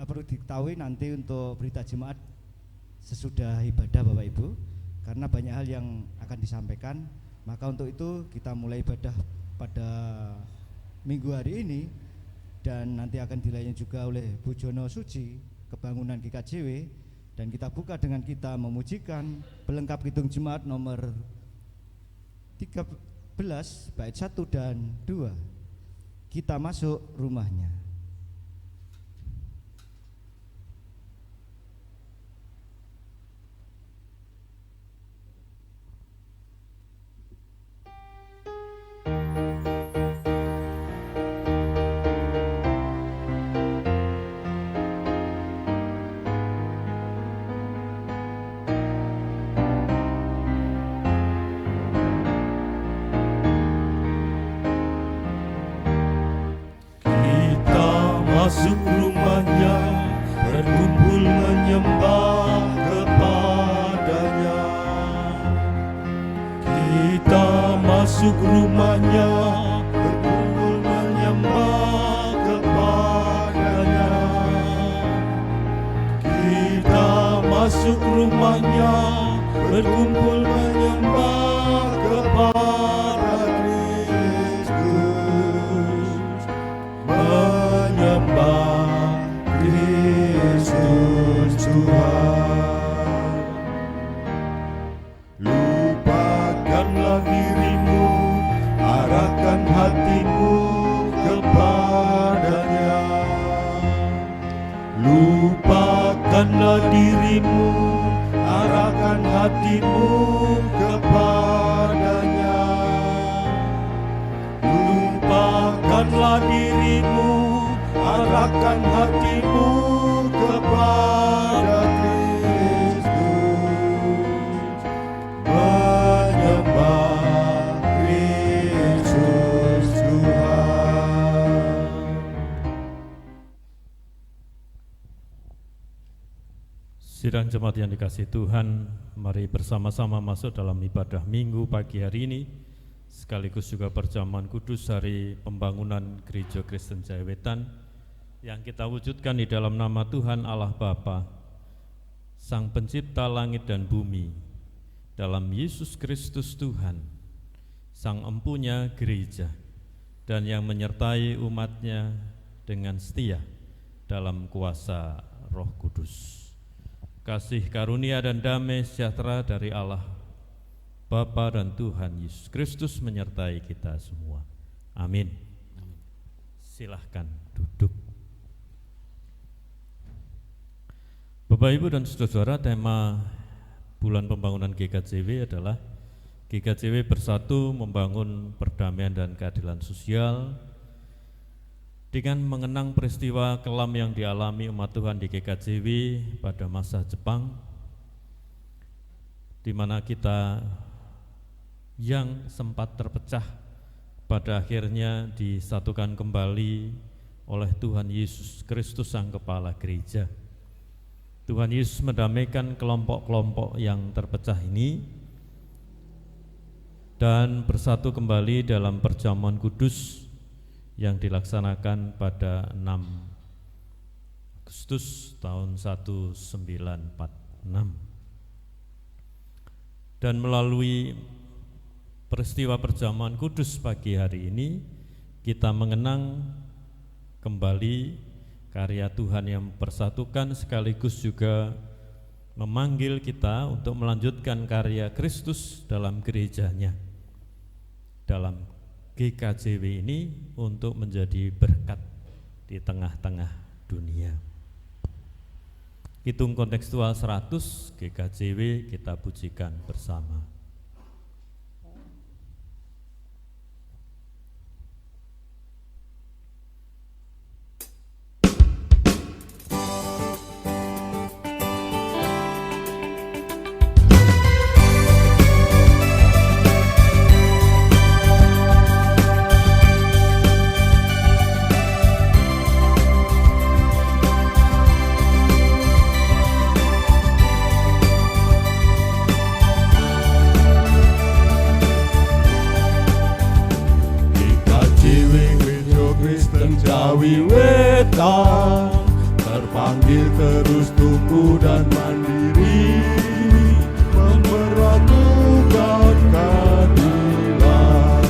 perlu diketahui nanti untuk berita jemaat sesudah ibadah Bapak Ibu, karena banyak hal yang akan disampaikan. Maka untuk itu kita mulai ibadah pada minggu hari ini, dan nanti akan dilayani juga oleh Bu Jono Suci Kebangunan GKJW, dan kita buka dengan kita memujikan pelengkap Kidung Jemaat nomor 13 bait 1 dan 2, Kita Masuk Rumahnya. Masuk rumahnya, berkumpul menyembah kepadanya. Kita masuk rumahnya, berkumpul menyembah kepadanya. Kita masuk rumahnya, berkumpul menyembah kepada Kristus. Menyembah Kristus Tuhan. Lupakanlah dirimu, arahkan hatimu kepadanya. Lupakanlah dirimu, arahkan hatimu kepadanya. Lupakanlah dirimu, arahkan hatimu kepada Kristus. Menyembah Kristus Tuhan. Sidang jemaat yang dikasihi Tuhan, mari bersama-sama masuk dalam ibadah Minggu pagi hari ini, sekaligus juga perjamuan kudus hari pembangunan Gereja Kristen Jaya Wetan yang kita wujudkan di dalam nama Tuhan Allah Bapa, Sang Pencipta langit dan bumi, dalam Yesus Kristus Tuhan, Sang Empunya gereja, dan yang menyertai umatnya dengan setia dalam kuasa Roh Kudus. Kasih karunia dan damai sejahtera dari Allah Bapa dan Tuhan Yesus Kristus menyertai kita semua. Amin. Silahkan duduk. Bapak Ibu dan Saudara, tema bulan pembangunan GKJW adalah GKJW bersatu membangun perdamaian dan keadilan sosial dengan mengenang peristiwa kelam yang dialami umat Tuhan di GKJW pada masa Jepang, di mana kita yang sempat terpecah pada akhirnya disatukan kembali oleh Tuhan Yesus Kristus Sang Kepala Gereja. Tuhan Yesus mendamaikan kelompok-kelompok yang terpecah ini dan bersatu kembali dalam perjamuan kudus yang dilaksanakan pada 6 Agustus tahun 1946. Dan melalui peristiwa perjamuan kudus pagi hari ini, kita mengenang kembali karya Tuhan yang mempersatukan sekaligus juga memanggil kita untuk melanjutkan karya Kristus dalam gerejanya, dalam GKJW ini, untuk menjadi berkat di tengah-tengah dunia. Kidung kontekstual 100 GKJW kita pujikan bersama. Jawi Wetan terpadu terpanggil terus tumbuh dan mandiri, memperlakukan keadilan,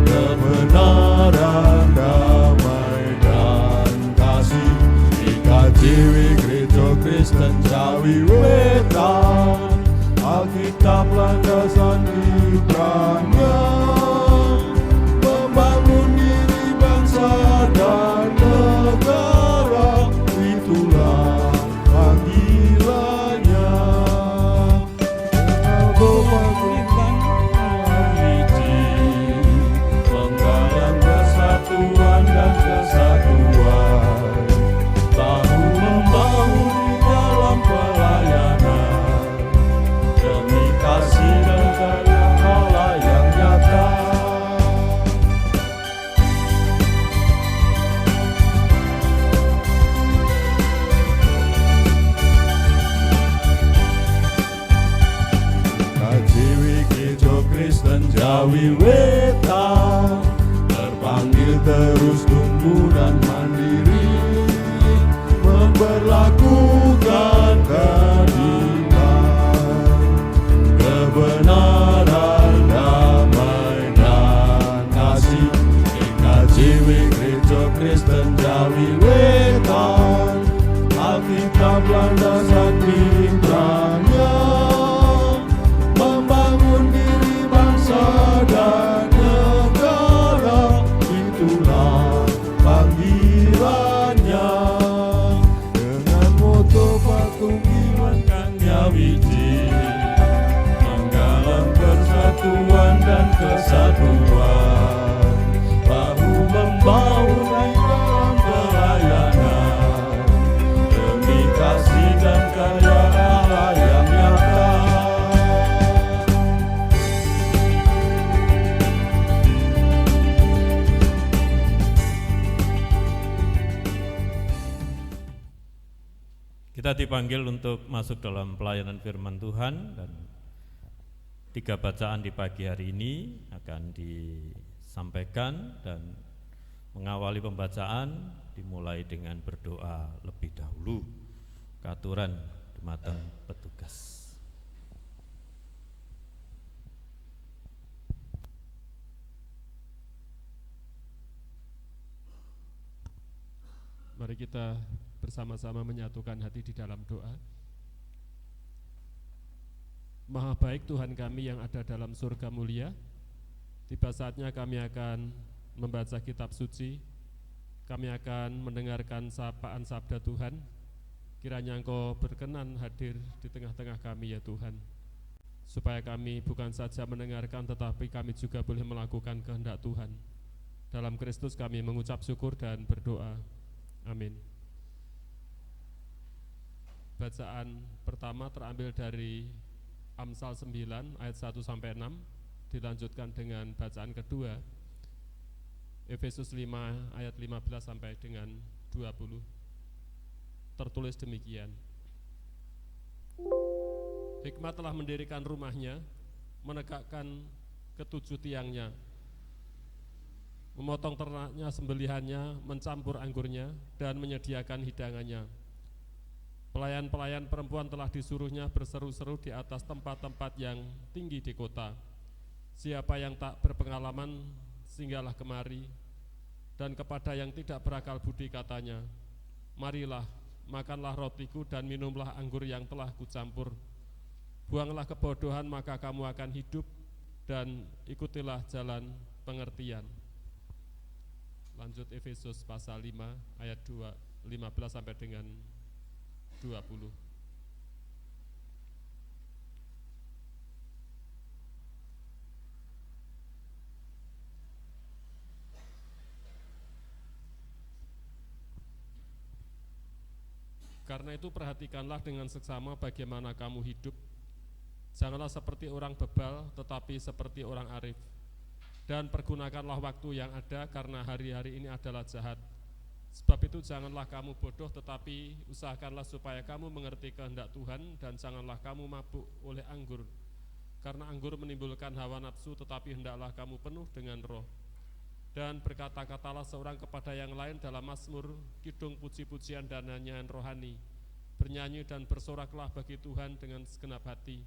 kebenaran, damai dan kasih. IKJW Gereja Kristen Jawi Wetan, Alkitab landasan kiprahnya, membangun diri bangsa dan negara, itulah panggilannya. Penggalang persatuan dan kesatuan, bahu membahu di dalam pelayanan, demi kasih dan karya Allah yang nyata. KJW Gereja Kristen Jawi Wetan, terpanggil terus tumbuh dan mandiri, memperlakukan keadilan, kebenaran, damai dan kasih. IKJW Gereja Kristen Jawi Wetan, Alkitab landasan kiprahnya, membangun diri bangsa dan negara, itulah panggilannya. Dengan moto patung imankannya wiji, menggalang persatuan dan kesatuan, bahu membahu di dalam pelayanan, demi kasih dan karya Allah yang nyata. Kita dipanggil untuk masuk dalam pelayanan firman Tuhan, dan 3 bacaan di pagi hari ini akan disampaikan, dan mengawali pembacaan dimulai dengan berdoa lebih dahulu. Katuran dumateng petugas. Mari kita bersama-sama menyatukan hati di dalam doa. Maha baik Tuhan kami yang ada dalam surga mulia, tiba saatnya kami akan membaca kitab suci, kami akan mendengarkan sapaan sabda Tuhan. Kiranya Engkau berkenan hadir di tengah-tengah kami ya Tuhan, supaya kami bukan saja mendengarkan tetapi kami juga boleh melakukan kehendak Tuhan. Dalam Kristus kami mengucap syukur dan berdoa. Amin. Bacaan pertama terambil dari Amsal 9 ayat 1-6, dilanjutkan dengan bacaan kedua Efesus 5 ayat 15 sampai dengan 20. Tertulis demikian: Hikmat telah mendirikan rumahnya, menegakkan ketujuh tiangnya, memotong ternaknya, sembelihannya, mencampur anggurnya, dan menyediakan hidangannya. Pelayan-pelayan perempuan telah disuruhnya berseru-seru di atas tempat-tempat yang tinggi di kota. Siapa yang tak berpengalaman, singgahlah kemari, dan kepada yang tidak berakal budi katanya, marilah, makanlah rotiku dan minumlah anggur yang telah kucampur. Buanglah kebodohan, maka kamu akan hidup, dan ikutilah jalan pengertian. Lanjut Efesus pasal 5 ayat 15 sampai dengan 20. Karena itu perhatikanlah dengan seksama bagaimana kamu hidup. Janganlah seperti orang bebal, tetapi seperti orang arif. Dan pergunakanlah waktu yang ada, karena hari-hari ini adalah jahat. Sebab itu janganlah kamu bodoh, tetapi usahakanlah supaya kamu mengerti kehendak Tuhan, dan janganlah kamu mabuk oleh anggur, karena anggur menimbulkan hawa nafsu, tetapi hendaklah kamu penuh dengan roh. dan berkata-katalah seorang kepada yang lain dalam mazmur, kidung, puji-pujian dan nyanyian rohani. Bernyanyi dan bersoraklah bagi Tuhan dengan segenap hati.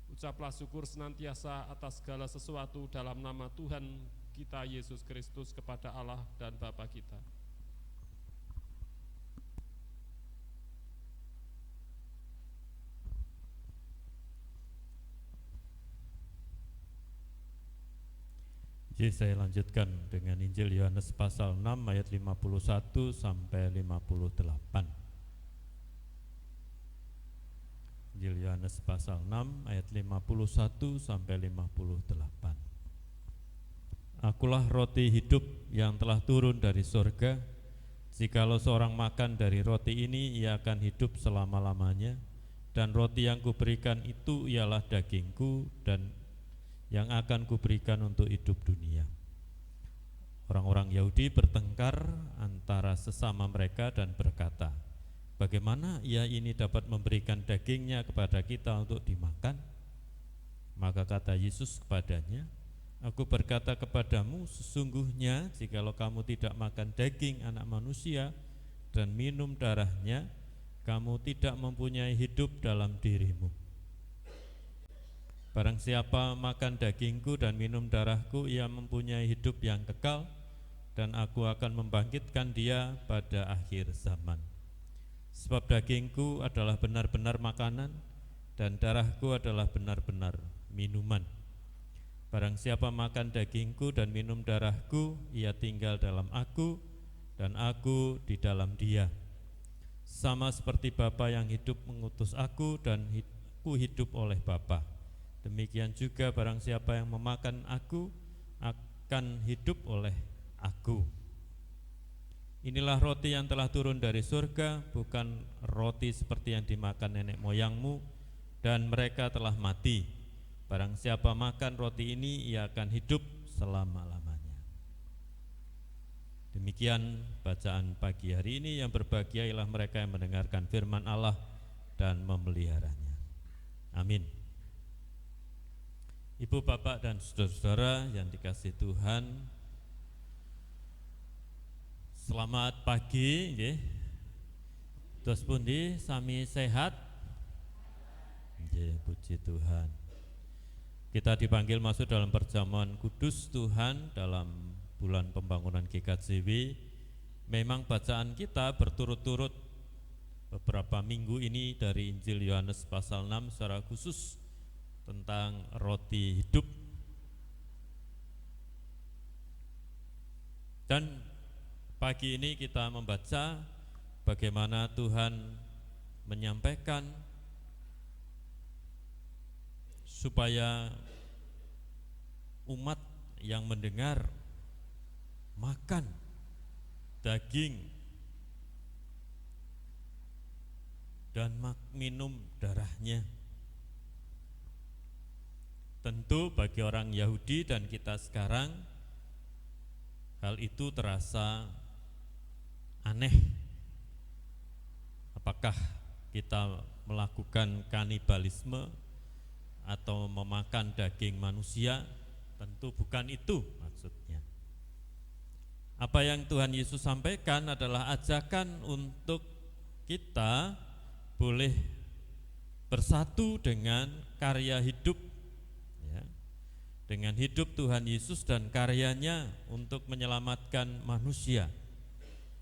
Ucaplah syukur senantiasa atas segala sesuatu dalam nama Tuhan kita Yesus Kristus kepada Allah dan Bapa kita. Jadi saya lanjutkan dengan Injil Yohanes pasal 6 ayat 51 sampai 58. Injil Yohanes pasal 6 ayat 51 sampai 58. Akulah roti hidup yang telah turun dari surga. Jikalau seorang makan dari roti ini, ia akan hidup selama-lamanya. Dan roti yang kuberikan itu ialah dagingku dan yang akan kuberikan untuk hidup dunia. Orang-orang Yahudi bertengkar antara sesama mereka dan berkata, bagaimana ia ini dapat memberikan dagingnya kepada kita untuk dimakan? Maka kata Yesus kepadanya, aku berkata kepadamu, sesungguhnya jikalau kamu tidak makan daging anak manusia dan minum darahnya, kamu tidak mempunyai hidup dalam dirimu. Barang siapa makan dagingku dan minum darahku, ia mempunyai hidup yang kekal, dan aku akan membangkitkan dia pada akhir zaman. Sebab dagingku adalah benar-benar makanan, dan darahku adalah benar-benar minuman. Barang siapa makan dagingku dan minum darahku, ia tinggal dalam aku, dan aku di dalam dia. Sama seperti Bapa yang hidup mengutus aku, dan aku hidup oleh Bapa. Demikian juga barang siapa yang memakan aku akan hidup oleh aku. Inilah roti yang telah turun dari surga, bukan roti seperti yang dimakan nenek moyangmu, dan mereka telah mati. Barang siapa makan roti ini, ia akan hidup selama-lamanya. Demikian bacaan pagi hari ini. Yang berbahagia ialah mereka yang mendengarkan firman Allah dan memeliharanya. Amin. Ibu, bapak, dan saudara-saudara yang dikasihi Tuhan, selamat pagi. Terus pundi sami sehat? Puji Tuhan. Kita dipanggil masuk dalam perjamuan kudus Tuhan dalam bulan pembangunan GKJW. Memang bacaan kita berturut-turut beberapa minggu ini dari Injil Yohanes pasal 6 secara khusus tentang roti hidup. Dan pagi ini kita membaca bagaimana Tuhan menyampaikan supaya umat yang mendengar makan daging dan minum darahnya. Tentu bagi orang Yahudi dan kita sekarang, hal itu terasa aneh. Apakah kita melakukan kanibalisme atau memakan daging manusia? Tentu bukan itu maksudnya. Apa yang Tuhan Yesus sampaikan adalah ajakan untuk kita boleh bersatu dengan karya hidup, dengan hidup Tuhan Yesus dan karyanya untuk menyelamatkan manusia.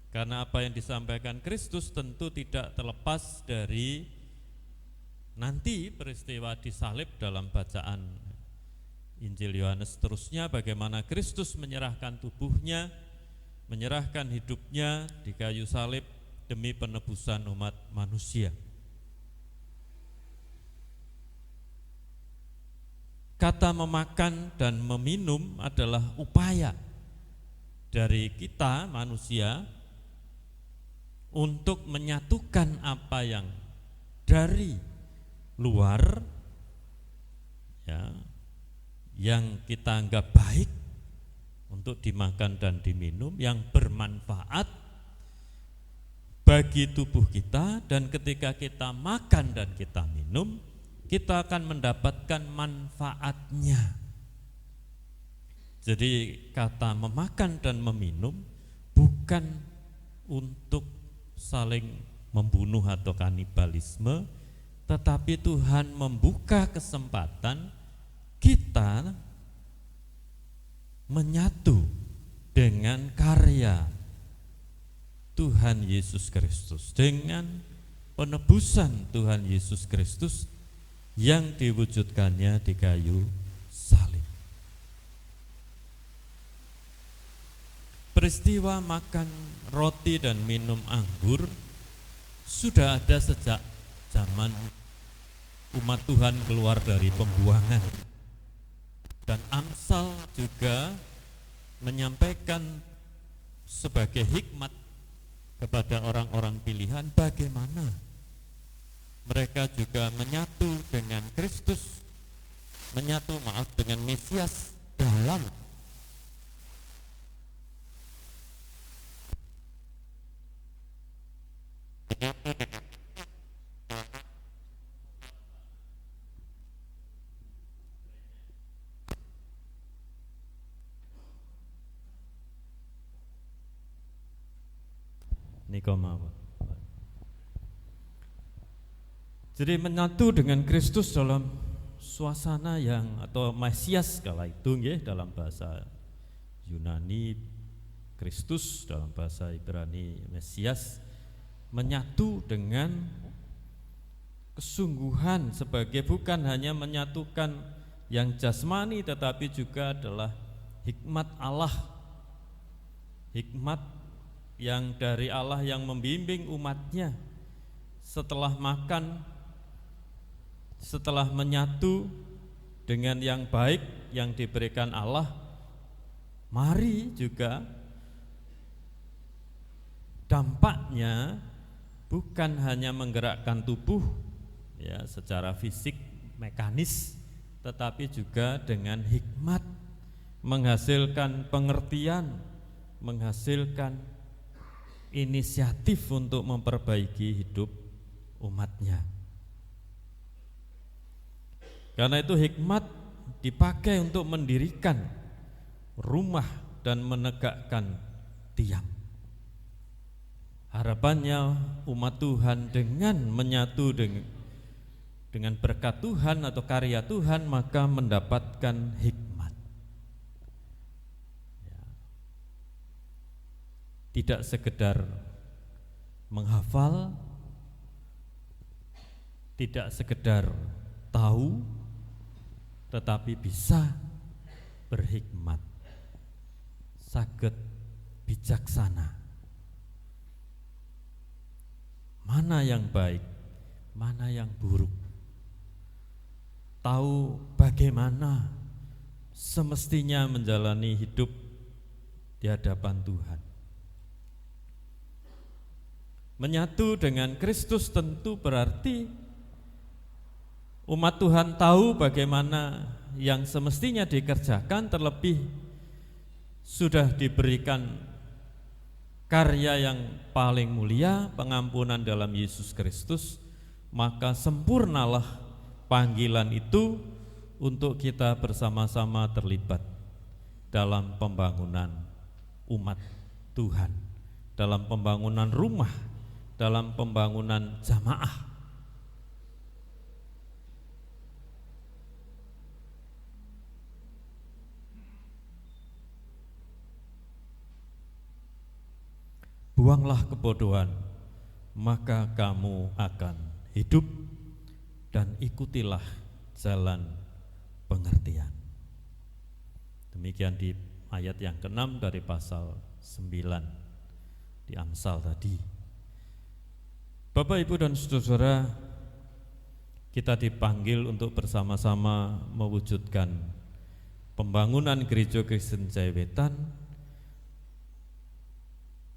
Karena apa yang disampaikan Kristus tentu tidak terlepas dari nanti peristiwa disalib dalam bacaan Injil Yohanes terusnya, bagaimana Kristus menyerahkan tubuhnya, menyerahkan hidupnya di kayu salib demi penebusan umat manusia. Kata memakan dan meminum adalah upaya dari kita manusia untuk menyatukan apa yang dari luar, yang kita anggap baik untuk dimakan dan diminum, yang bermanfaat bagi tubuh kita, dan ketika kita makan dan kita minum, kita akan mendapatkan manfaatnya. Jadi kata memakan dan meminum bukan untuk saling membunuh atau kanibalisme, tetapi Tuhan membuka kesempatan kita menyatu dengan karya Tuhan Yesus Kristus, dengan penebusan Tuhan Yesus Kristus yang diwujudkannya di kayu salib. Peristiwa makan roti dan minum anggur sudah ada sejak zaman umat Tuhan keluar dari pembuangan. Dan Amsal juga menyampaikan sebagai hikmat kepada orang-orang pilihan bagaimana mereka juga menyatu dengan Kristus, dengan Mesias dalam Nikomawon. Jadi menyatu dengan Kristus dalam suasana yang atau Mesias kala itu nggih, dalam bahasa Yunani Kristus, dalam bahasa Ibrani Mesias, menyatu dengan kesungguhan sebagai bukan hanya menyatukan yang jasmani tetapi juga adalah hikmat Allah, hikmat yang dari Allah yang membimbing umatnya setelah makan, setelah menyatu dengan yang baik yang diberikan Allah, mari juga dampaknya bukan hanya menggerakkan tubuh ya secara fisik mekanis, tetapi juga dengan hikmat menghasilkan pengertian, menghasilkan inisiatif untuk memperbaiki hidup umatnya. Karena itu hikmat dipakai untuk mendirikan rumah dan menegakkan tiang. Harapannya umat Tuhan dengan menyatu dengan berkat Tuhan atau karya Tuhan maka mendapatkan hikmat. Ya. Tidak sekedar menghafal, tidak sekedar tahu, tetapi bisa berhikmat, saged bijaksana. Mana yang baik, mana yang buruk. Tahu bagaimana semestinya menjalani hidup di hadapan Tuhan. Menyatu dengan Kristus tentu berarti umat Tuhan tahu bagaimana yang semestinya dikerjakan, terlebih sudah diberikan karya yang paling mulia, pengampunan dalam Yesus Kristus, maka sempurnalah panggilan itu untuk kita bersama-sama terlibat dalam pembangunan umat Tuhan, dalam pembangunan rumah, dalam pembangunan jamaah. Buanglah kebodohan, maka kamu akan hidup, dan ikutilah jalan pengertian. Demikian di ayat yang ke-6 dari pasal 9 di Amsal tadi. Bapak, Ibu dan saudara, kita dipanggil untuk bersama-sama mewujudkan pembangunan Gereja Kristen Jaya-Wetan.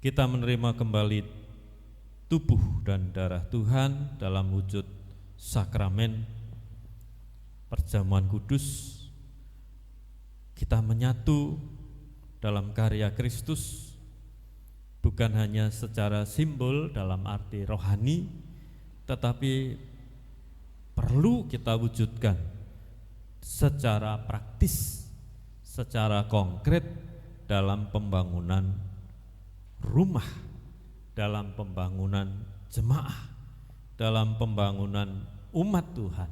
Kita menerima kembali tubuh dan darah Tuhan dalam wujud sakramen perjamuan kudus. Kita menyatu dalam karya Kristus, bukan hanya secara simbol dalam arti rohani, tetapi perlu kita wujudkan secara praktis, secara konkret dalam pembangunan rumah, dalam pembangunan jemaah, dalam pembangunan umat Tuhan.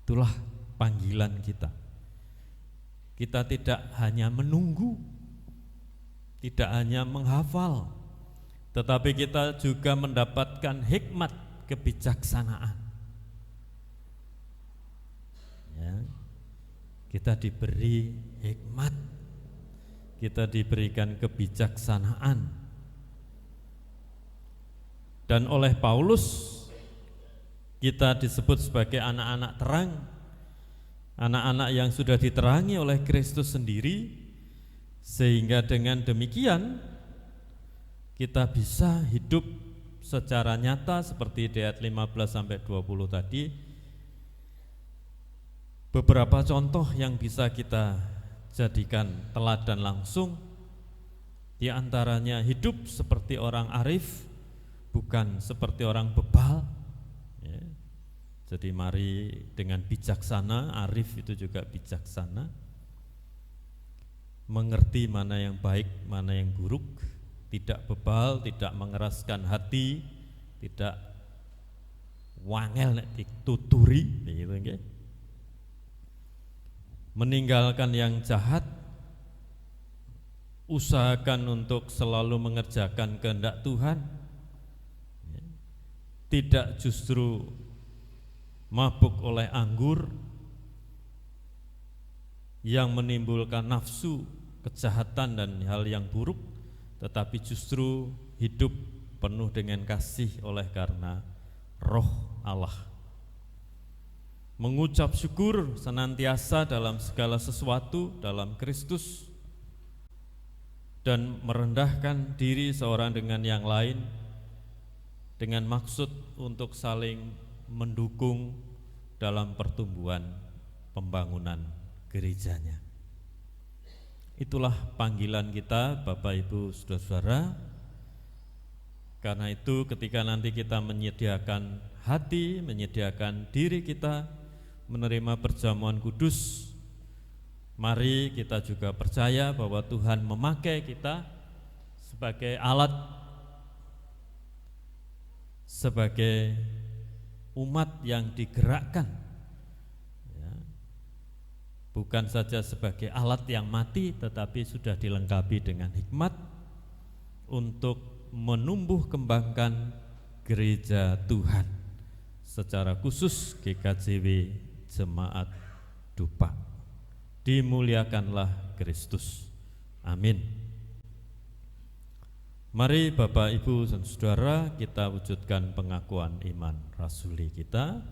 Itulah panggilan kita. Kita tidak hanya menunggu, tidak hanya menghafal, tetapi kita juga mendapatkan hikmat kebijaksanaan. Ya, kita diberi hikmat, kita diberikan kebijaksanaan. Dan oleh Paulus kita disebut sebagai anak-anak terang, anak-anak yang sudah diterangi oleh Kristus sendiri, sehingga dengan demikian kita bisa hidup secara nyata seperti di ayat 15-20 tadi. Beberapa contoh yang bisa kita jadikan teladan langsung, di antaranya hidup seperti orang arif, bukan seperti orang bebal. Ya. Jadi mari dengan bijaksana, arif itu juga bijaksana, mengerti mana yang baik, mana yang buruk, tidak bebal, tidak mengeraskan hati, tidak wangel nek dituturi, begitu nggih. Meninggalkan yang jahat, usahakan untuk selalu mengerjakan kehendak Tuhan, tidak justru mabuk oleh anggur yang menimbulkan nafsu, kejahatan dan hal yang buruk, tetapi justru hidup penuh dengan kasih oleh karena Roh Allah. Mengucap syukur senantiasa dalam segala sesuatu dalam Kristus, dan merendahkan diri seorang dengan yang lain dengan maksud untuk saling mendukung dalam pertumbuhan pembangunan gerejanya. Itulah panggilan kita Bapak Ibu Saudara-saudara. Karena itu ketika nanti kita menyediakan hati, menyediakan diri kita menerima perjamuan kudus, mari kita juga percaya bahwa Tuhan memakai kita sebagai alat, sebagai umat yang digerakkan, ya. Bukan saja sebagai alat yang mati, tetapi sudah dilengkapi dengan hikmat untuk menumbuh kembangkan gereja Tuhan, secara khusus GKJW Jemaat Dupak. Dimuliakanlah Kristus. Amin. Mari Bapak Ibu dan Saudara, kita wujudkan pengakuan iman rasuli kita,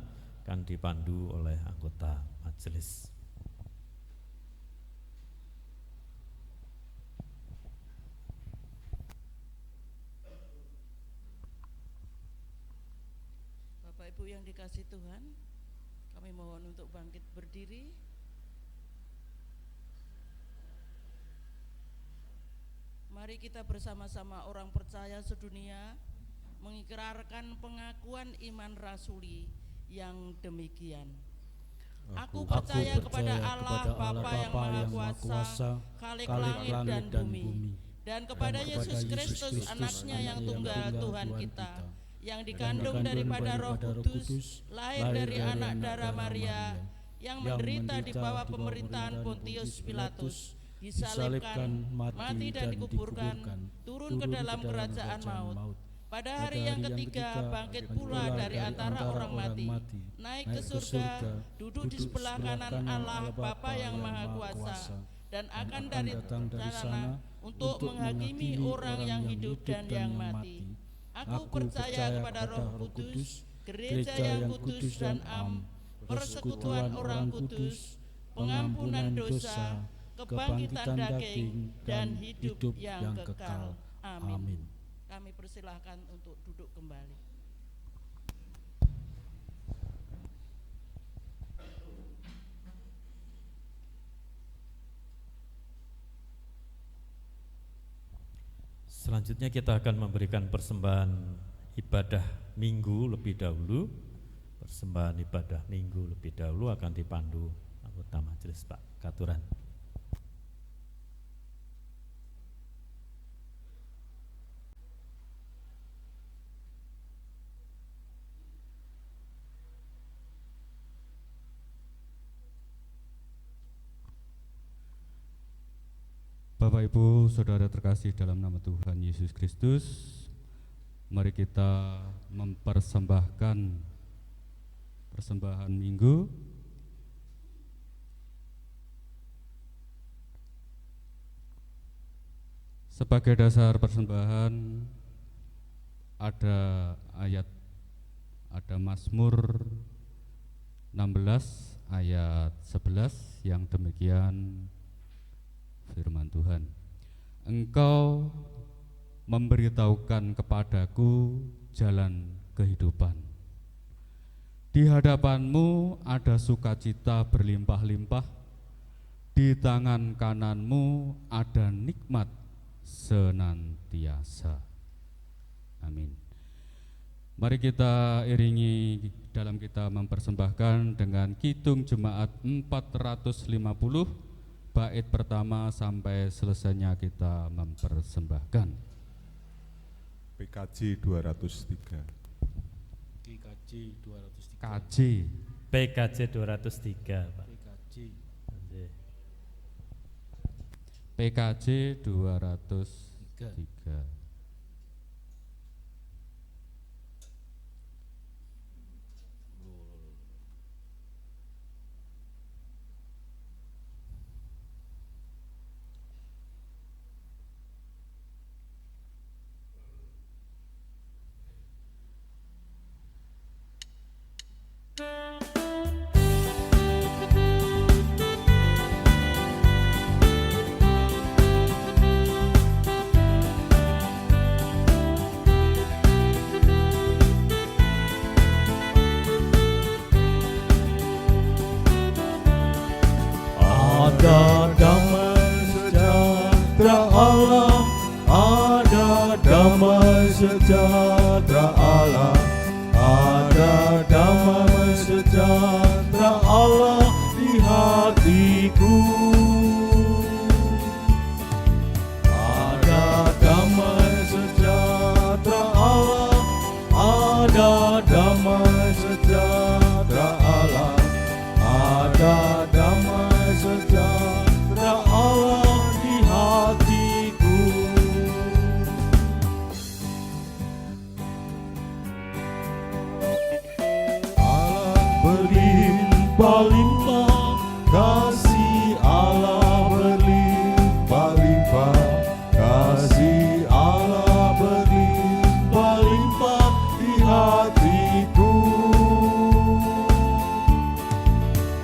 akan dipandu oleh anggota majelis. Bapak Ibu yang dikasihi Tuhan, kami mohon untuk bangkit berdiri. Mari kita bersama-sama orang percaya sedunia mengikrarkan pengakuan iman rasuli yang demikian. Aku percaya kepada Allah Bapa yang Maha Kuasa, Khalik langit dan bumi, dan kepada Yesus Kristus anaknya yang tunggal Tuhan kita, yang dikandung daripada Roh Kudus, lahir dari anak darah Maria, yang menderita di bawah pemerintahan Pontius Pilatus, disalibkan, mati dan dikuburkan, turun ke dalam kerajaan maut. Pada hari yang ketiga bangkit pula dari antara orang mati, naik ke surga, duduk di sebelah kanan Allah Bapa yang Maha Kuasa, dan akan dari sana untuk menghakimi orang yang hidup dan yang mati. Aku percaya kepada Roh Kudus, gereja yang kudus dan am, persekutuan orang kudus, pengampunan dosa, kebangkitan daging, dan hidup yang kekal. Amin. Kami persilahkan untuk duduk kembali. Selanjutnya kita akan memberikan persembahan ibadah minggu lebih dahulu. Persembahan ibadah minggu lebih dahulu akan dipandu anggota majelis Pak Katuran. Bapak Ibu Saudara terkasih dalam nama Tuhan Yesus Kristus, mari kita mempersembahkan persembahan minggu sebagai dasar persembahan. Ada Mazmur 16 ayat 11 yang demikian firman Tuhan. Engkau memberitahukan kepadaku jalan kehidupan. Di hadapanmu ada sukacita berlimpah-limpah, di tangan kananmu ada nikmat senantiasa. Amin. Mari kita iringi dalam kita mempersembahkan dengan Kidung Jemaat 450 bait pertama sampai selesainya kita mempersembahkan. PKJ 203. PKJ 203, Pak. PKJ 203. Ada damai sejahtera Allah, ada damai sejahtera Allah, ada damai sejahtera Allah di hatiku. Ada damai sejahtera Allah, ada damai sejahtera Allah, ada damai sejahtera Allah di hatiku. Allah berlimpah-limpah, kasih Allah berlimpah-limpah, kasih Allah berlimpah-limpah di hatiku.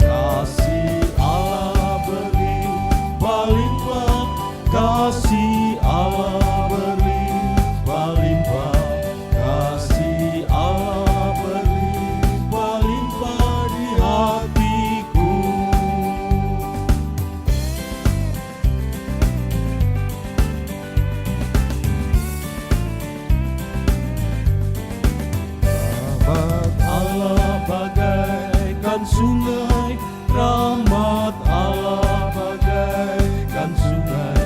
Kasih Allah berlimpah-limpah, kasih Allah berlimpah-limpah, kasih Allah berlimpah-limpah di hatiku. Rahmat Allah bagaikan sungai, rahmat Allah bagaikan sungai,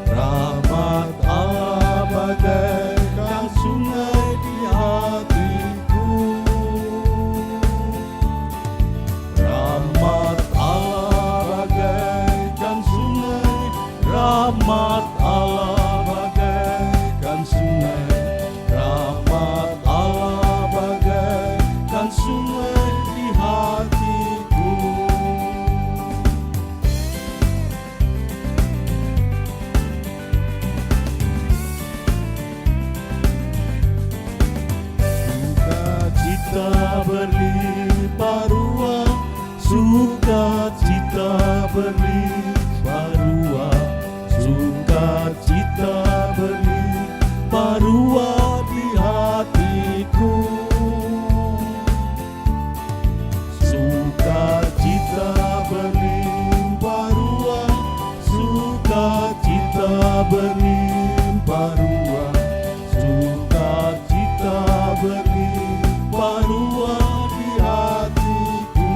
rahmat Allah bagaikan sungai di hatiku. Rahmat Allah bagaikan sungai, rahmat Allah bagaikan sungai, rahmat Allah bagaikan sungai di hatiku. Sukacita berlimpah ruah, sukacita berlimpah ruah, sukacita berlimpah ruah di hatiku. Sukacita berlimpah ruah, sukacita berlimpah ruah, sukacita berlimpah ruah di hatiku.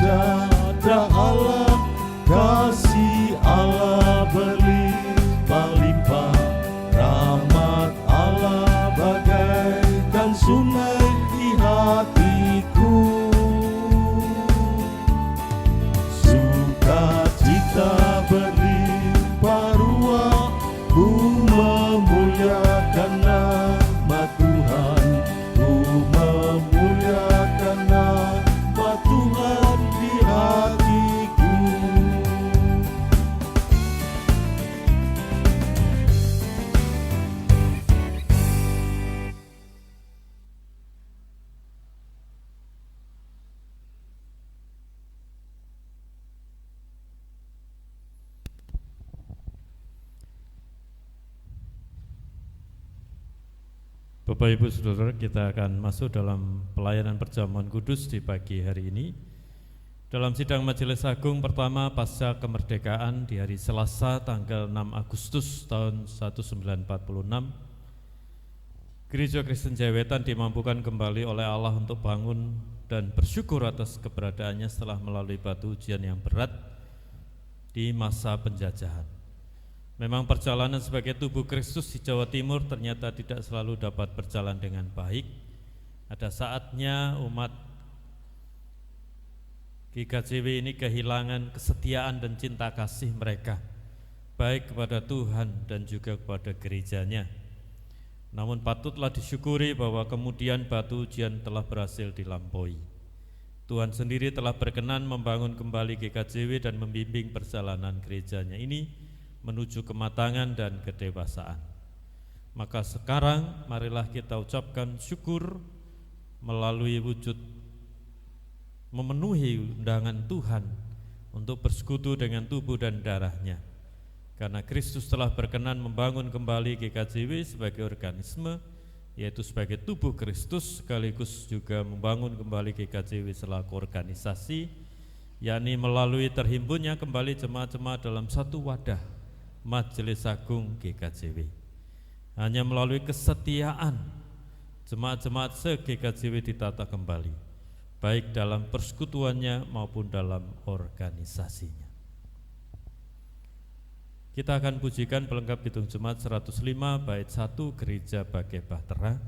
tiada Allah, kasih Allah berlimpah-limpah, rahmat Allah bagaikan sungai di hatiku. Sukacita berlimpah ruah, ku memuliakan nama Tuhan, ku memuliakan nama Tuhan di hatiku. Bapak Ibu Saudara, kita akan masuk dalam pelayanan perjamuan kudus di pagi hari ini. Dalam sidang Majelis Agung pertama pasca kemerdekaan di hari Selasa tanggal 6 Agustus tahun 1946, Gereja Kristen Jayawetan dimampukan kembali oleh Allah untuk bangun dan bersyukur atas keberadaannya setelah melalui batu ujian yang berat di masa penjajahan. Memang perjalanan sebagai tubuh Kristus di Jawa Timur ternyata tidak selalu dapat berjalan dengan baik. Ada saatnya umat GKJW ini kehilangan kesetiaan dan cinta kasih mereka, baik kepada Tuhan dan juga kepada gerejanya. Namun patutlah disyukuri bahwa kemudian batu ujian telah berhasil dilampaui. Tuhan sendiri telah berkenan membangun kembali GKJW dan membimbing perjalanan gerejanya ini menuju kematangan dan kedewasaan. Maka sekarang marilah kita ucapkan syukur melalui wujud memenuhi undangan Tuhan untuk bersekutu dengan tubuh dan darahnya. Karena Kristus telah berkenan membangun kembali GKJW sebagai organisme, yaitu sebagai tubuh Kristus, sekaligus juga membangun kembali GKJW selaku organisasi, yakni melalui terhimpunnya kembali jemaat-jemaat dalam satu wadah, Majelis Agung GKJW. Hanya melalui kesetiaan jemaat-jemaat se-GKJW ditata kembali, baik dalam persekutuannya maupun dalam organisasinya. Kita akan pujikan pelengkap Kidung Jemaat 105 bait 1 Gereja Bagai Bahtera.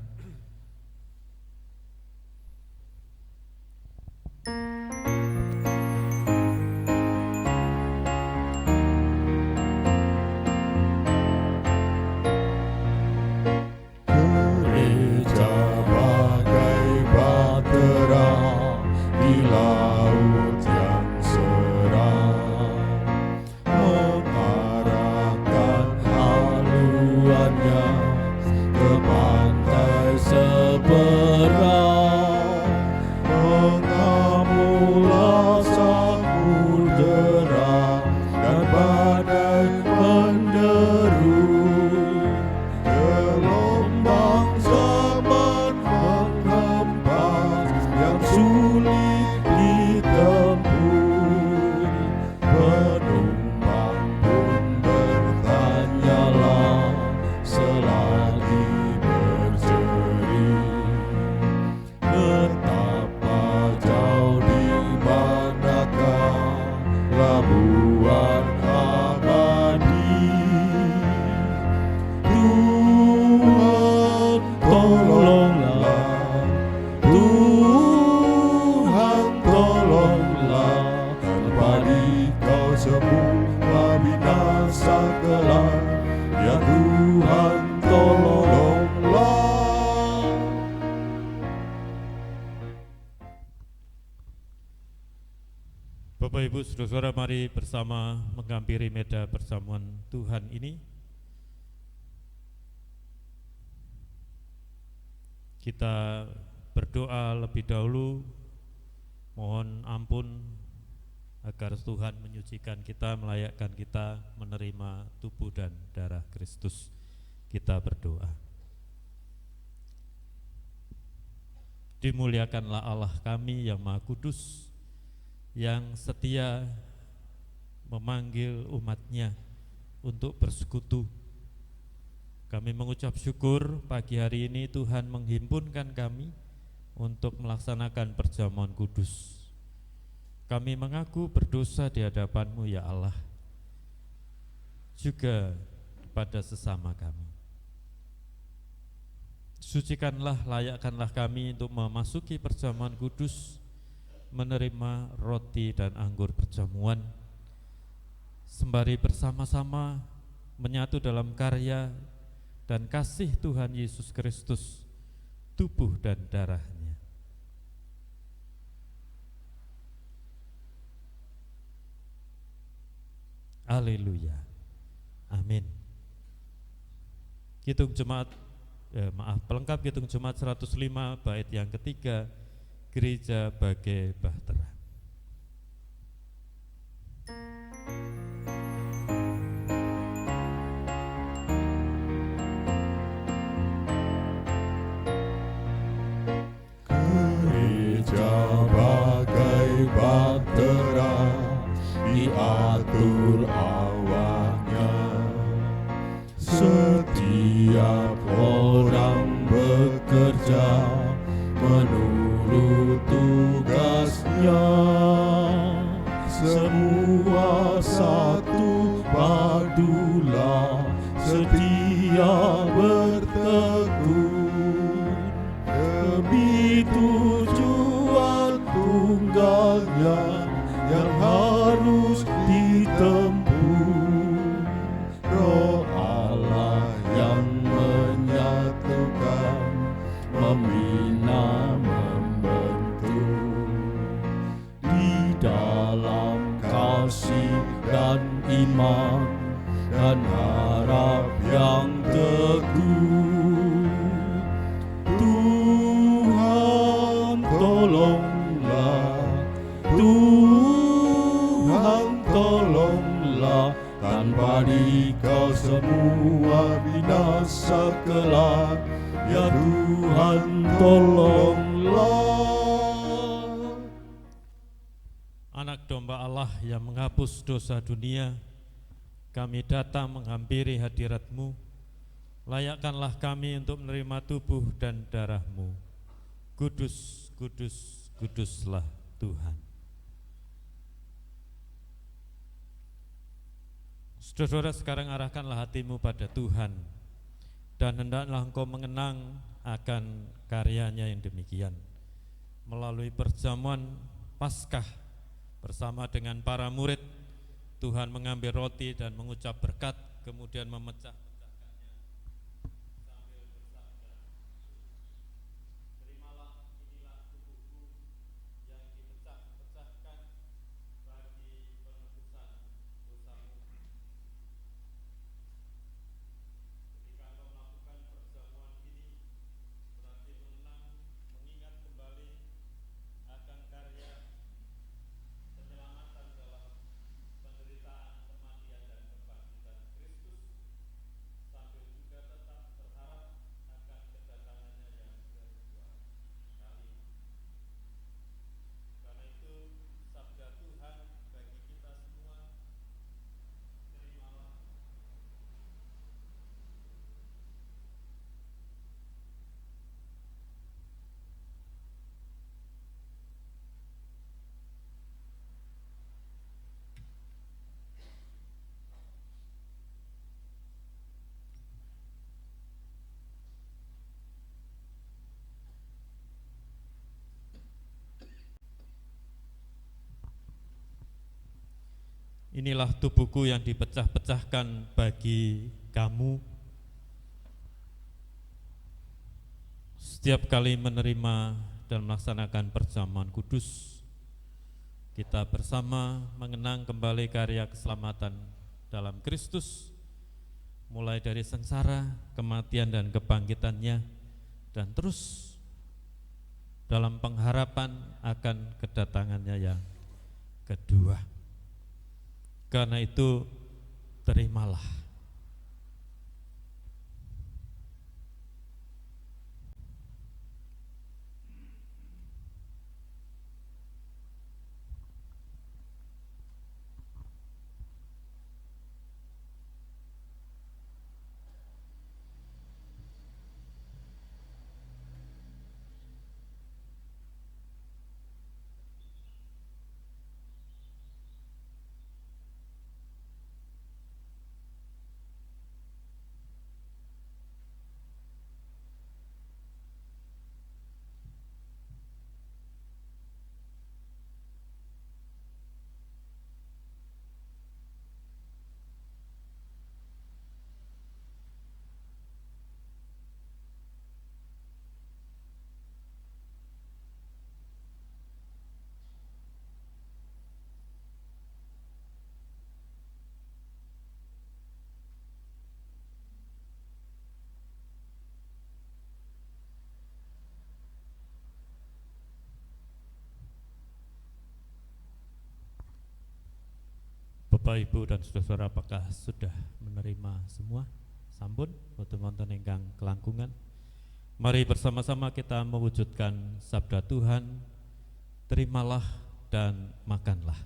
Bapak Ibu Saudara, mari bersama menghampiri meja perjamuan Tuhan ini. Kita berdoa lebih dahulu, mohon ampun agar Tuhan menyucikan kita, melayakkan kita menerima tubuh dan darah Kristus. Kita berdoa. Dimuliakanlah Allah kami yang Maha Kudus, yang setia memanggil umatnya untuk bersekutu. Kami mengucap syukur pagi hari ini Tuhan menghimpunkan kami untuk melaksanakan perjamuan kudus. Kami mengaku berdosa di hadapan-Mu ya Allah, juga pada sesama kami. Sucikanlah, layakkanlah kami untuk memasuki perjamuan kudus, menerima roti dan anggur perjamuan, sembari bersama-sama menyatu dalam karya dan kasih Tuhan Yesus Kristus, tubuh dan darah-Nya. Haleluya. Amin. Pelengkap Kitung Jemaat 105 bait yang ketiga, Gereja Bagai Bahtera. Gereja bagai bahtera diatur awaknya, setiap orang bekerja menurut tugasnya, semua satu padulah setia bertekun demi tujuan tunggalnya yang harus ditempuh. Roh Allah yang menyatukan, membina, membentuk di dalam kasih dan iman dan harap yang teguh. Tuhan tolonglah, Tuhan tolonglah, tanpa Dikau semua binasa kelak. Ya Tuhan tolonglah. Anak domba Allah yang menghapus dosa dunia, kami datang menghampiri hadirat-Mu. Layakkanlah kami untuk menerima tubuh dan darah-Mu. Kudus, kudus, kuduslah Tuhan. Saudara-saudara, sekarang arahkanlah hatimu pada Tuhan, dan hendaklah engkau mengenang akan karyanya yang demikian. Melalui perjamuan Paskah bersama dengan para murid, Tuhan mengambil roti dan mengucap berkat, kemudian memecah. Inilah tubuhku yang dipecah-pecahkan bagi kamu. Setiap kali menerima dan melaksanakan perjamuan kudus, kita bersama mengenang kembali karya keselamatan dalam Kristus, mulai dari sengsara, kematian dan kebangkitannya, dan terus dalam pengharapan akan kedatangannya yang kedua. Karena itu, terimalah. Bapak Ibu dan saudara-saudara, apakah sudah menerima semua? Sampun, wonten ingkang kelangkungan. Mari bersama-sama kita mewujudkan sabda Tuhan, terimalah dan makanlah.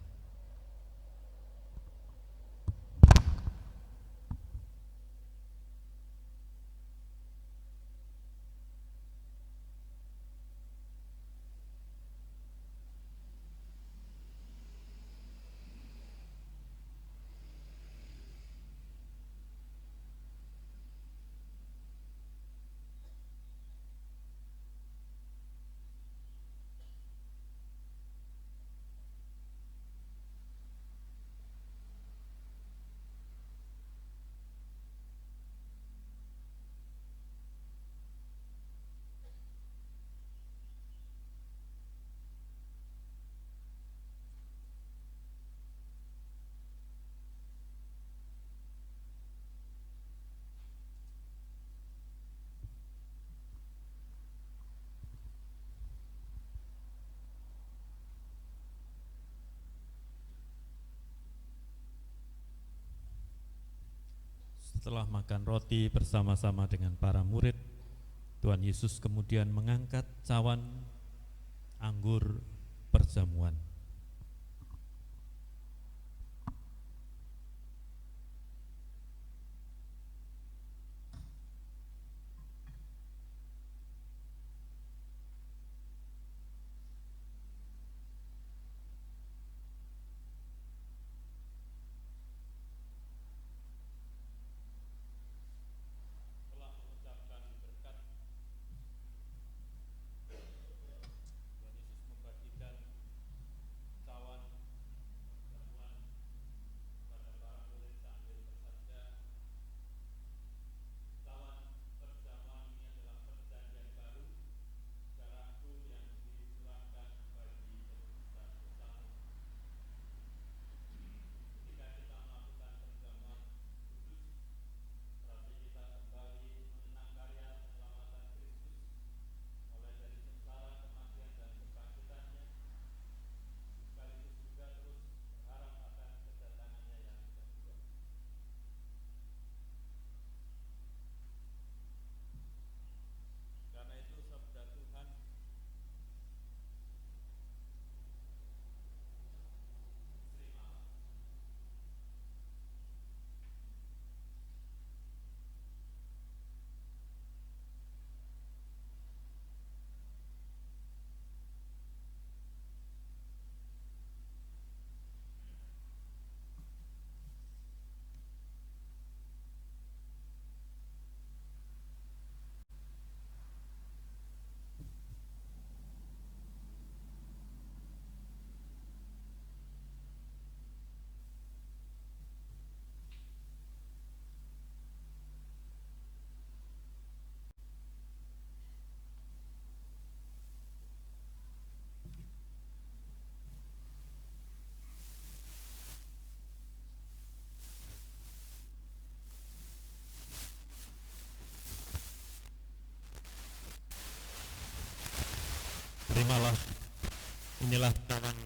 Setelah makan roti bersama-sama dengan para murid, Tuhan Yesus kemudian mengangkat cawan anggur perjamuan. Terimalah, inilah cawan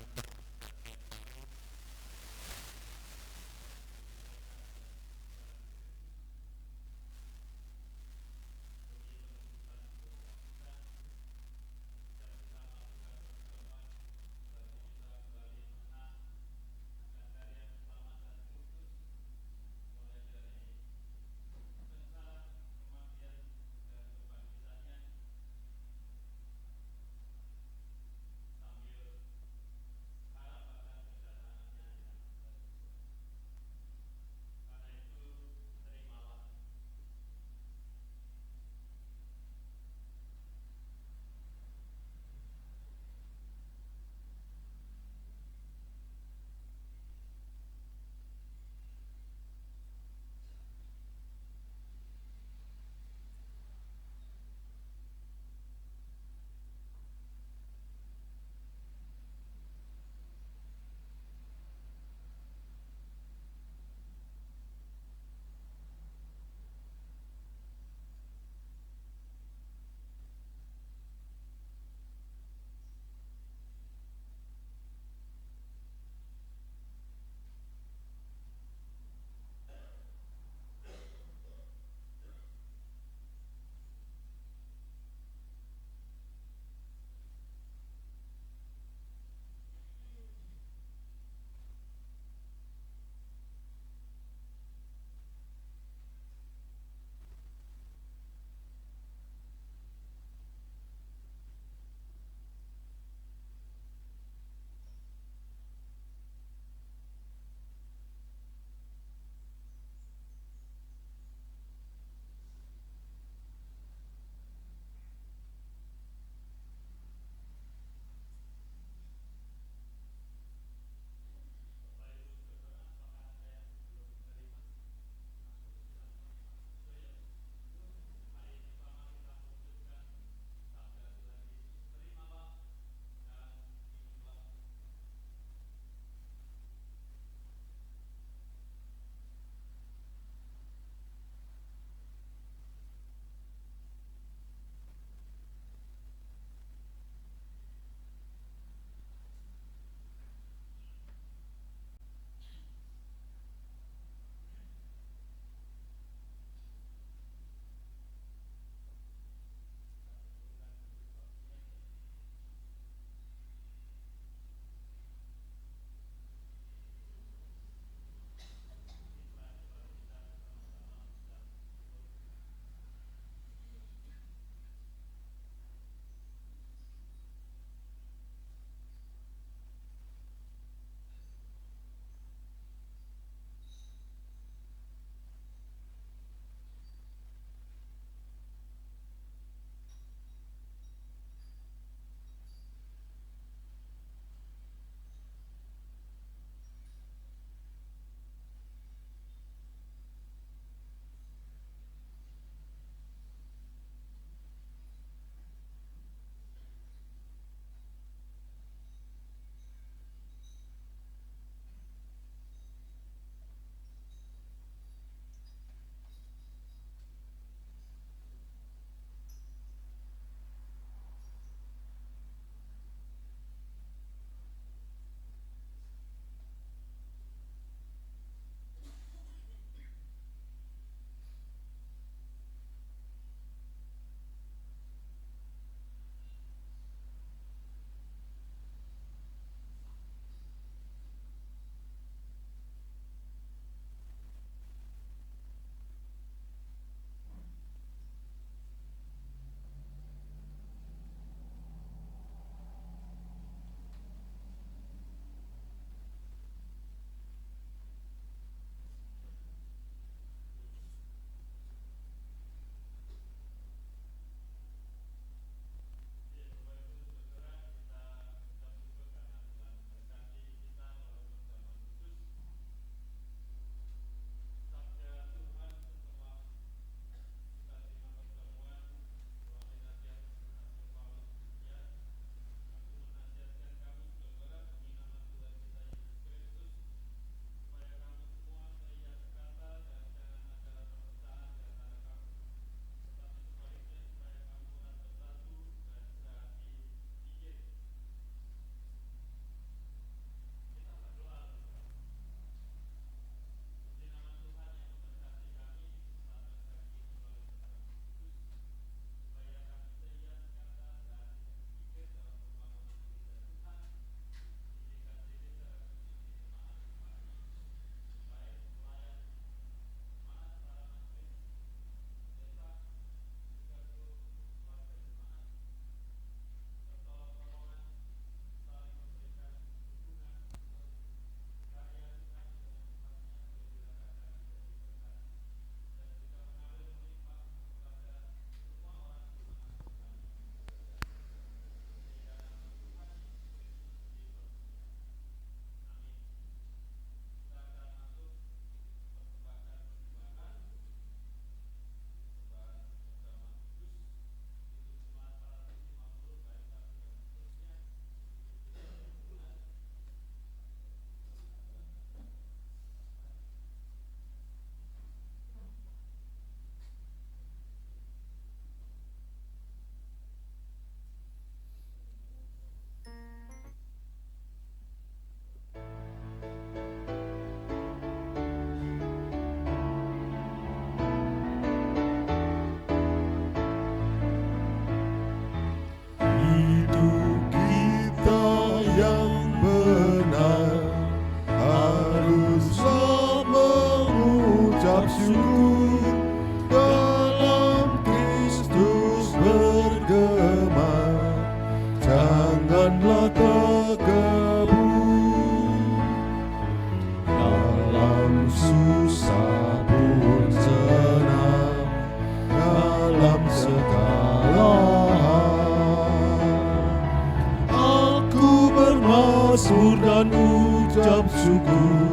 bermasmur dan ucap syukur,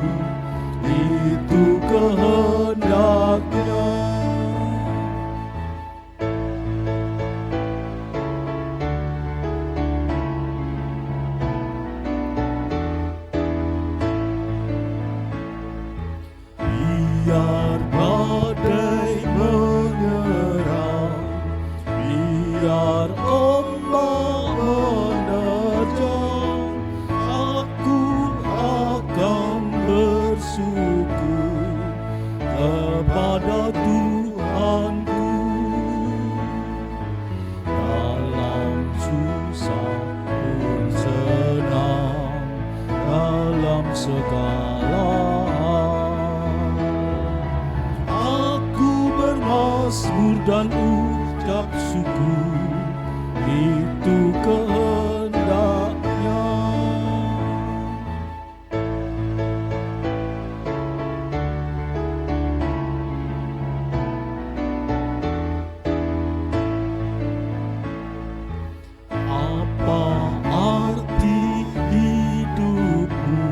itu kehendaknya. Biar badai menyerang, biar ombak menerjang, aku akan bersyukur kepada Tuhanku. Dalam susah pun senang, dalam segala bermasmur dan ucap syukur, itu kehendaknya. Apa arti hidupmu?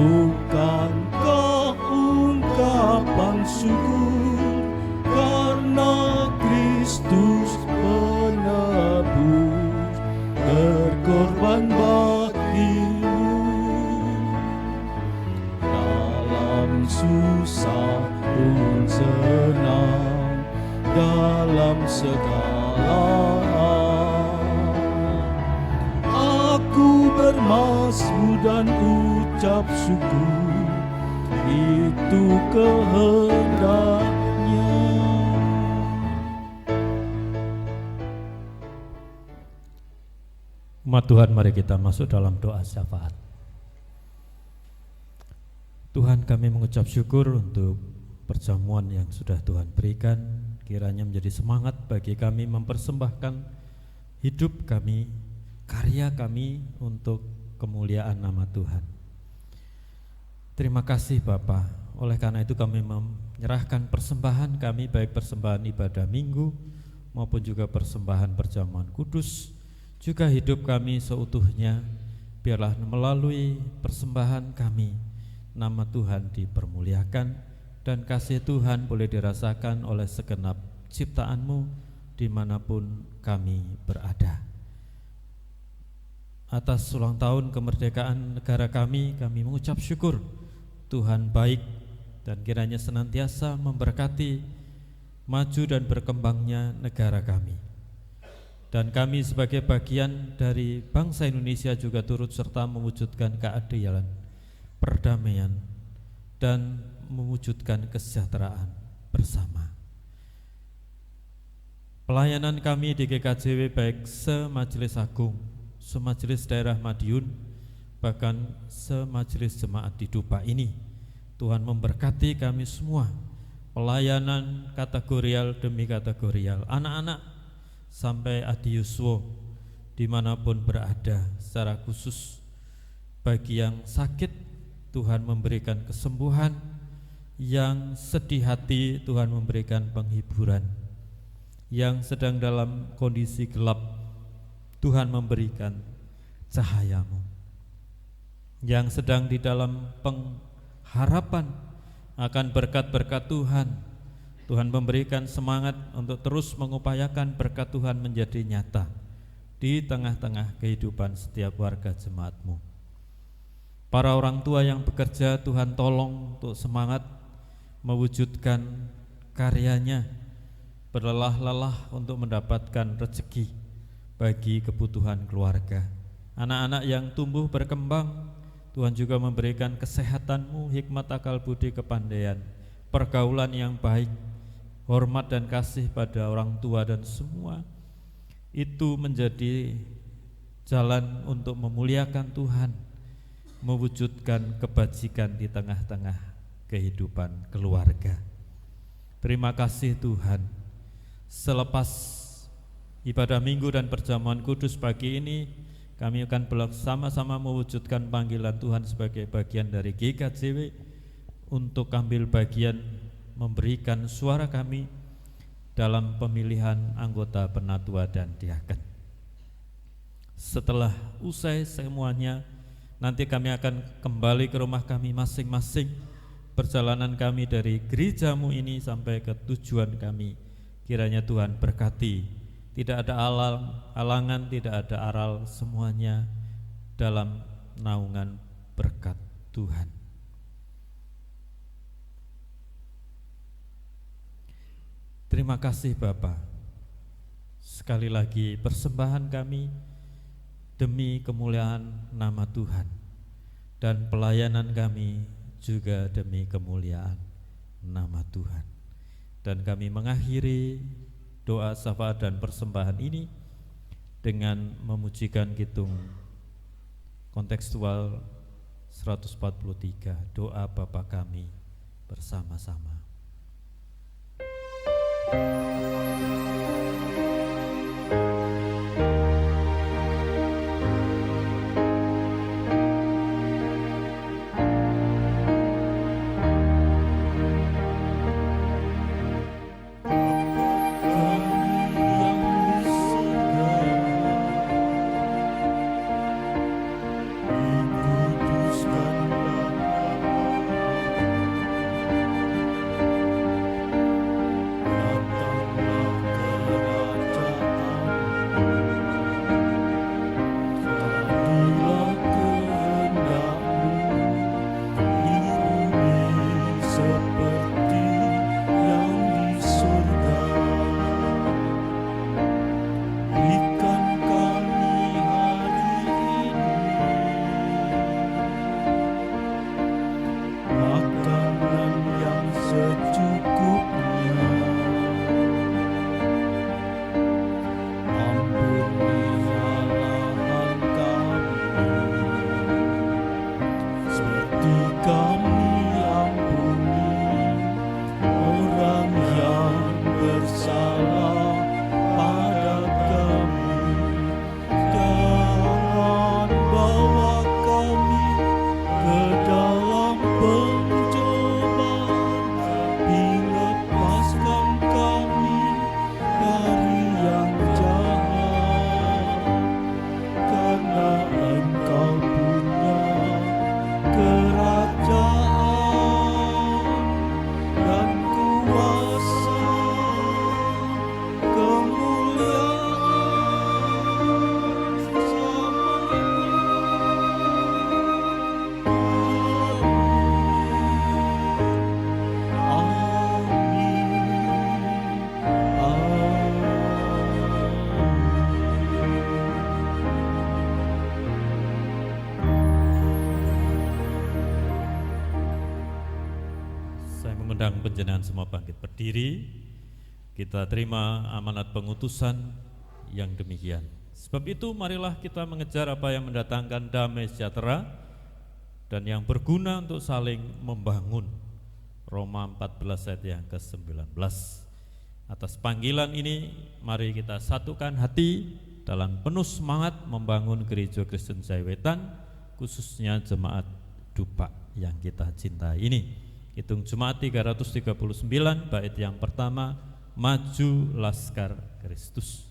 Bukankah ungkapan syukur karena Kristus penebus berkorban bagimu? Dalam susah pun senang, dalam segala aku bermasmur dan ucap syukur, itu kehendaknya. Umat Tuhan, mari kita masuk dalam doa syafaat. Tuhan, kami mengucap syukur untuk perjamuan yang sudah Tuhan berikan. Kiranya menjadi semangat bagi kami mempersembahkan hidup kami, karya kami untuk kemuliaan nama Tuhan. Terima kasih Bapa. Oleh karena itu kami menyerahkan persembahan kami, baik persembahan ibadah minggu maupun juga persembahan perjamuan kudus, juga hidup kami seutuhnya. Biarlah melalui persembahan kami nama Tuhan dipermuliakan dan kasih Tuhan boleh dirasakan oleh segenap ciptaan-Mu dimanapun kami berada. Atas ulang tahun kemerdekaan negara kami mengucap syukur. Tuhan baik dan kiranya senantiasa memberkati maju dan berkembangnya negara kami. Dan kami sebagai bagian dari bangsa Indonesia juga turut serta mewujudkan keadilan, perdamaian, dan mewujudkan kesejahteraan bersama. Pelayanan kami di GKJW baik semajelis agung, semajelis daerah Madiun, bahkan semajelis jemaat di Dupa ini, Tuhan memberkati kami semua. Pelayanan kategorial demi kategorial, anak-anak sampai Adi Yuswo dimanapun berada, secara khusus bagi yang sakit Tuhan memberikan kesembuhan, yang sedih hati Tuhan memberikan penghiburan, yang sedang dalam kondisi gelap Tuhan memberikan cahaya-Mu, yang sedang di dalam pengharapan akan berkat-berkat Tuhan, Tuhan memberikan semangat untuk terus mengupayakan berkat Tuhan menjadi nyata di tengah-tengah kehidupan setiap warga jemaat-Mu. Para orang tua yang bekerja, Tuhan tolong untuk semangat mewujudkan karyanya, berlelah-lelah untuk mendapatkan rezeki bagi kebutuhan keluarga. Anak-anak yang tumbuh berkembang, Tuhan juga memberikan kesehatan-Mu, hikmat, akal budi, kepandaian, pergaulan yang baik, hormat dan kasih pada orang tua, dan semua itu menjadi jalan untuk memuliakan Tuhan, mewujudkan kebajikan di tengah-tengah kehidupan keluarga. Terima kasih Tuhan. Selepas ibadah minggu dan perjamuan kudus pagi ini, kami akan bersama-sama mewujudkan panggilan Tuhan sebagai bagian dari GKJW untuk ambil bagian memberikan suara kami dalam pemilihan anggota penatua dan diaken. Setelah usai semuanya, Nanti kami akan kembali ke rumah kami masing-masing. Perjalanan kami dari gerejamu ini sampai ke tujuan kami, kiranya Tuhan berkati. Tidak ada halangan, tidak ada aral, semuanya dalam naungan berkat Tuhan. Terima kasih Bapa. Sekali lagi persembahan kami demi kemuliaan nama Tuhan, dan pelayanan kami juga demi kemuliaan nama Tuhan. Dan kami mengakhiri doa syafaat dan persembahan ini dengan memujikan kitung kontekstual 143, doa Bapa kami bersama-sama. Penjenengan semua bangkit berdiri. Kita terima amanat pengutusan yang demikian. Sebab itu marilah kita mengejar apa yang mendatangkan damai sejahtera dan yang berguna untuk saling membangun. Roma 14 ayat yang ke-19. Atas panggilan ini mari kita satukan hati dalam penuh semangat membangun Gereja Kristen Jaya Wetan, khususnya jemaat Dupak yang kita cintai ini. Hitung Jemaat 339 bait yang pertama, Maju Laskar Kristus.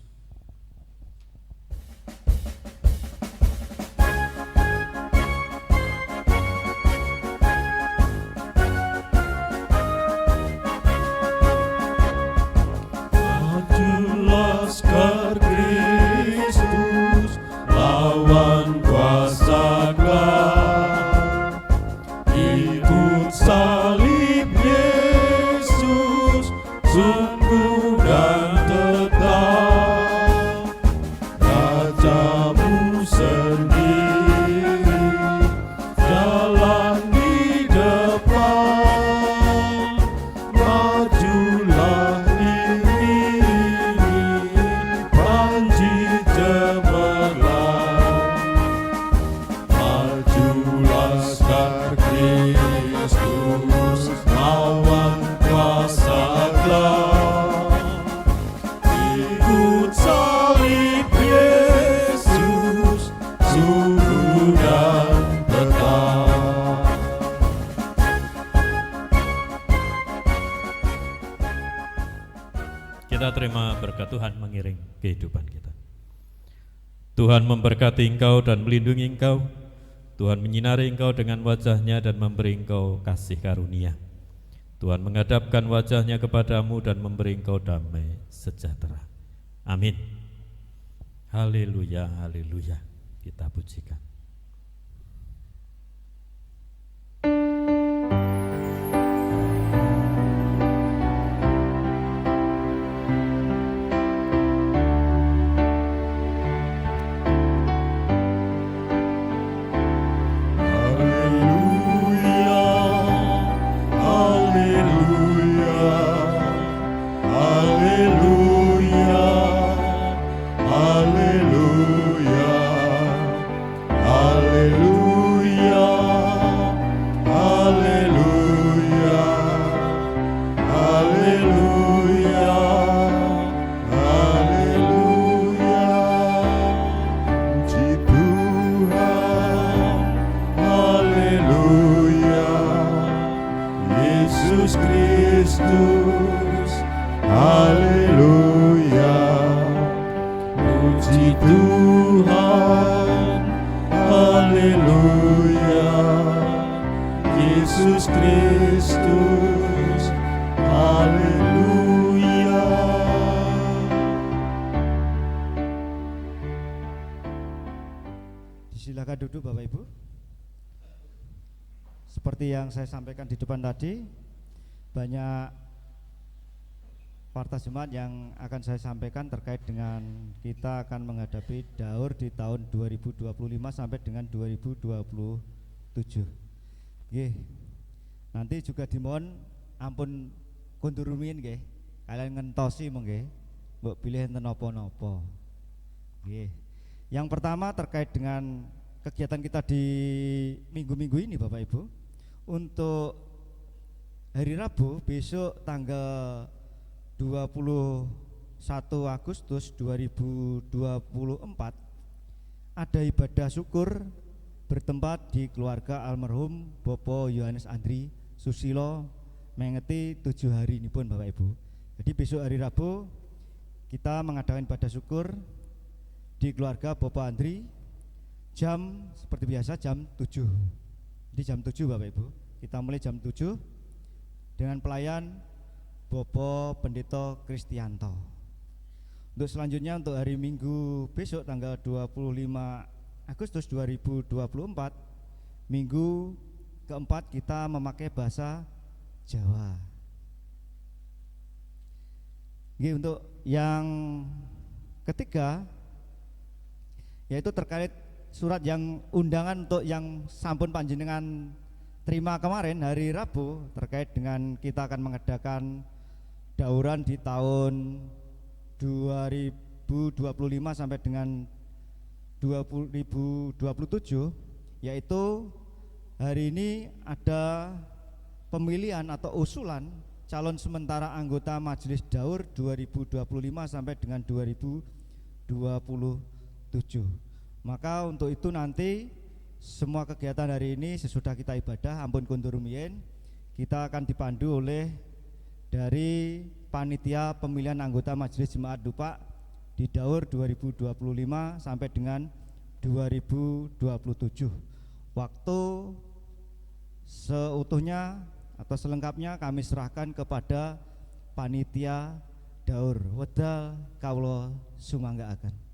Maju Laskar Kristus, lawan kuasa gelap, ikut salib Yesus, sungguh dan tetap. Rajamu sendiri jalan di depan, majulah iringi panji cemerlang. Maju Laskar Kristus, lawan kuasa gelap, ikut salib Yesus, sungguh dan tetap. Kita terima berkat Tuhan mengiring kehidupan kita. Tuhan memberkati engkau dan melindungi engkau. Tuhan menyinari engkau dengan wajah-Nya dan memberi engkau kasih karunia. Tuhan menghadapkan wajah-Nya kepadamu dan memberi engkau damai sejahtera. Amin. Haleluya, haleluya. Kita pujikan. Yesus Kristus, haleluya. Puji Tuhan, haleluya. Yesus Kristus, haleluya. Silakan duduk Bapak Ibu. Seperti yang saya sampaikan di depan tadi, banyak warta jemaat yang akan saya sampaikan terkait dengan kita akan menghadapi daur di tahun 2025 sampai dengan 2027. Nggih. Nanti juga dimohon ampun kundur rumiyin nggih. Kalian ngentosi mongge. Mbok pilih enten napa-napa. Nggih. Yang pertama terkait dengan kegiatan kita di minggu-minggu ini Bapak Ibu. Untuk hari Rabu besok tanggal 21 Agustus 2024 ada ibadah syukur bertempat di keluarga almarhum Bapak Yohanes Andri Susilo mengeti 7 hari ini pun Bapak Ibu. Jadi besok hari Rabu kita mengadakan ibadah syukur di keluarga Bapak Andri jam seperti biasa jam 7. Di jam 7 Bapak Ibu. Kita mulai jam 7 dengan pelayan Bapak Pendeta Kristianto. Untuk selanjutnya untuk hari Minggu besok tanggal 25 Agustus 2024 Minggu keempat kita memakai bahasa Jawa. Oke, untuk yang ketiga yaitu terkait surat yang undangan untuk yang sampun panjenengan terima kemarin hari Rabu terkait dengan kita akan mengadakan dauran di tahun 2025 sampai dengan 2027, yaitu hari ini ada pemilihan atau usulan calon sementara anggota Majelis Daur 2025 sampai dengan 2027. Maka untuk itu nanti semua kegiatan hari ini sesudah kita ibadah ampun kundur rumiyin kita akan dipandu oleh dari panitia pemilihan anggota Majelis Jemaat Dupak di Daur 2025 sampai dengan 2027. Waktu seutuhnya atau selengkapnya kami serahkan kepada panitia Daur. Wedal kawula sumanggaaken.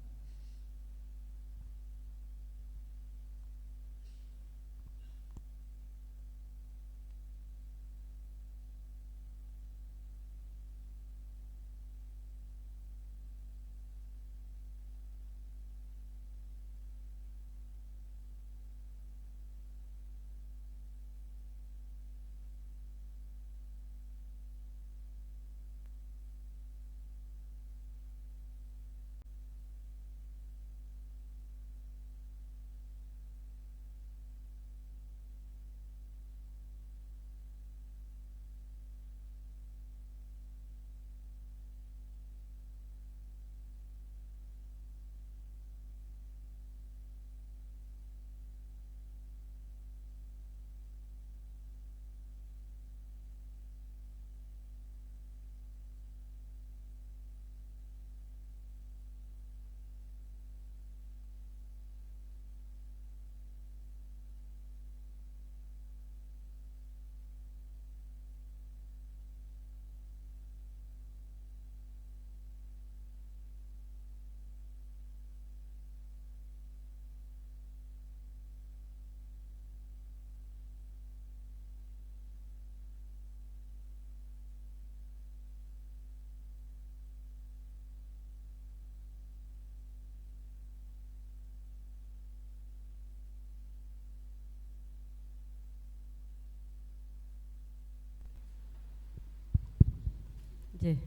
Nggih.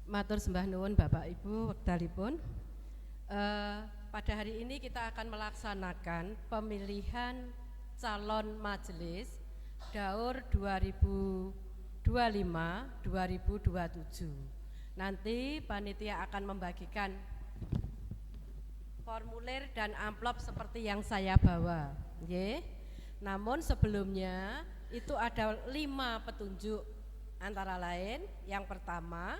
Matur sembah nuwun Bapak Ibu wekdalipun. Pada hari ini kita akan melaksanakan pemilihan calon majelis Daur 2025-2027. Nanti panitia akan membagikan formulir dan amplop seperti yang saya bawa, nggih. Namun sebelumnya itu ada 5 petunjuk, antara lain yang pertama